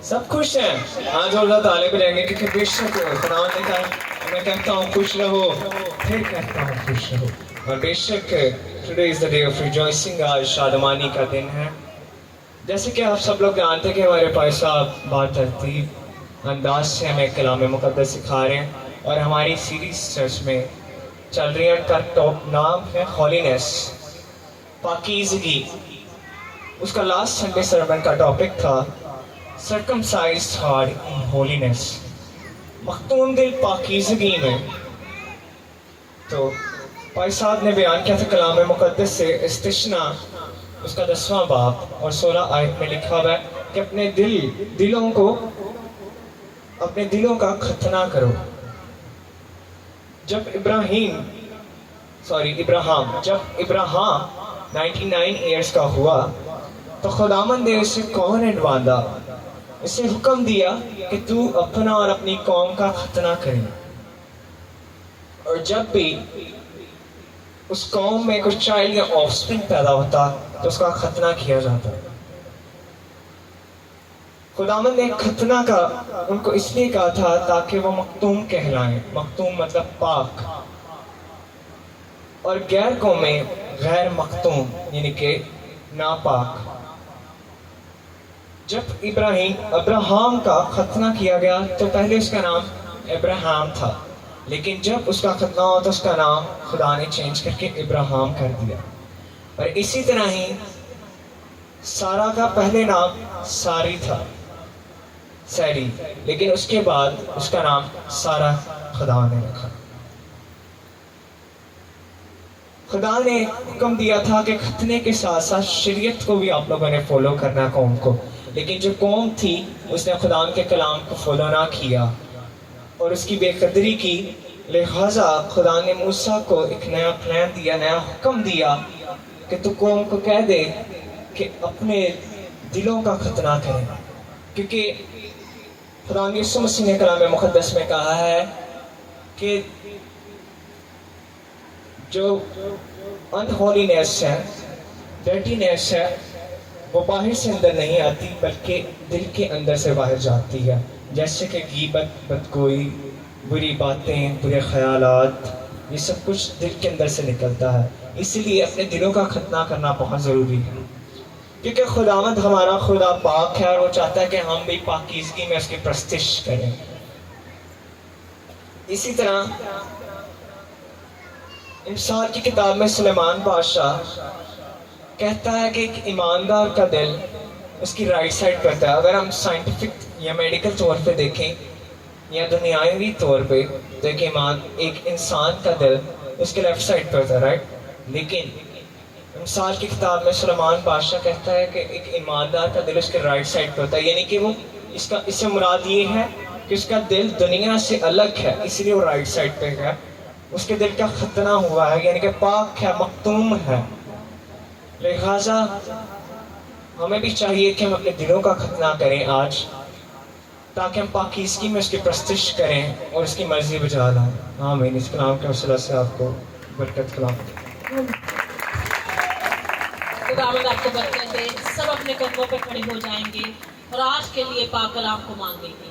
सब खुश हैं, आज और ज़्यादा ताले बजाएंगे क्योंकि बेशक खुदा ने कहा, मैं कहता हूँ खुश रहो, फिर कहता हूँ खुश रहो। और बेशक today is the day of rejoicing, आज शादमानी का दिन है। जैसे कि आप सब लोग जानते हैं कि हमारे भाई साहब बहुत तरतीब अंदाज से हमें कलाम मुक़द्दस सिखा रहे हैं और हमारी सीरीज़ चर्च में चल रही है। उनका टॉप नाम है हॉलीनेस, पाकीज़गी। उसका लास्ट संडे सर्मन का टॉपिक था सर्कमसाइज्ड हार्ट इन होलीनेस, मखतून दिल पाकीज़गी में। तो भाई साहब ने बयान किया था कलाम मुक़द्दस से इस्तिश्ना, उसका 10वां बाब और 16 आयत में लिखा हुआ है कि अपने दिलों का खतना करो। जब इब्राहिम 99 ईयर्स का हुआ तो खुदावंद ने उसे कौन बांधा, उसे हुक्म दिया कि तू अपना और अपनी कौम का खतना करे। और जब भी उस कौम में कुछ चाइल्ड या ऑफस्प्रिंग पैदा होता तो उसका खतना किया जाता। खुदावंद ने खतना का उनको इसलिए कहा था ताकि वो मखतूम कहलाएं। मखतूम मतलब पाक, और गैर कौमें गैर मखतूम यानी कि नापाक। जब अब्राहम का खतना किया गया तो पहले उसका नाम इब्राहिम था, लेकिन जब उसका खतना हुआ तो उसका नाम खुदा ने चेंज करके इब्राहिम कर दिया। और इसी तरह ही सारा का पहले नाम सारी था, सैरी, लेकिन उसके बाद उसका नाम सारा खुदा ने रखा। खुदा ने हुक्म दिया था कि खतने के साथ साथ शरीयत को भी आप लोगों ने फॉलो करना कौम को, लेकिन जो कौम थी उसने खुदा के कलाम को फॉलो ना किया और उसकी बेकदरी की। लिहाजा खुदा ने मूसा को एक नया प्लान दिया, नया हुक्म दिया कि तू कौम को कह दे कि अपने दिलों का खतना करें, क्योंकि खुदा यीशु मसीह ने कलाम मुक़द्दस में कहा है कि जो अनहोलीनेस है, डर्टीनेस है, वो बाहर से अंदर नहीं आती बल्कि दिल के अंदर से बाहर जाती है। जैसे कि गीबत, बदगोई, बुरी बातें, बुरे ख्यालात, ये सब कुछ दिल के अंदर से निकलता है। इसीलिए अपने दिलों का खतना करना बहुत ज़रूरी है, क्योंकि खुदावंद हमारा खुदा पाक है और वो चाहता है कि हम भी पाकीज़गी में उसकी प्रस्तिश करें। इसी तरह इंसान की किताब में सुलेमान बादशाह कहता है कि एक ईमानदार का दिल उसकी राइट साइड पर होता है। अगर हम साइंटिफिक या मेडिकल तौर पे देखें या दुनियावी तौर पे तो एक इंसान का दिल उसके लेफ्ट साइड पर होता है, राइट। लेकिन मिसाल की किताब में सुलेमान बादशाह कहता है कि एक ईमानदार का दिल उसके राइट साइड पर होता है, यानी कि वो इससे मुराद ये है कि उसका दिल दुनिया से अलग है, इसलिए वो राइट साइड पे है। उसके दिल का खतना हुआ है, यानी कि पाक है, मखतूम है। लिहाजा हमें भी चाहिए कि हम अपने दिलों का खतना करें आज, ताकि हम पाकीज़गी में उसकी प्रस्तिश करें और उसकी मर्जी बजा लाएं। आमीन। इस कलाम के वसीला से आपको बरकत कलाम। खुदावंद आपको बरकत दे। सब अपने कदमों पर खड़े हो जाएंगे और आज के लिए पाक कलाम को मांगेंगे।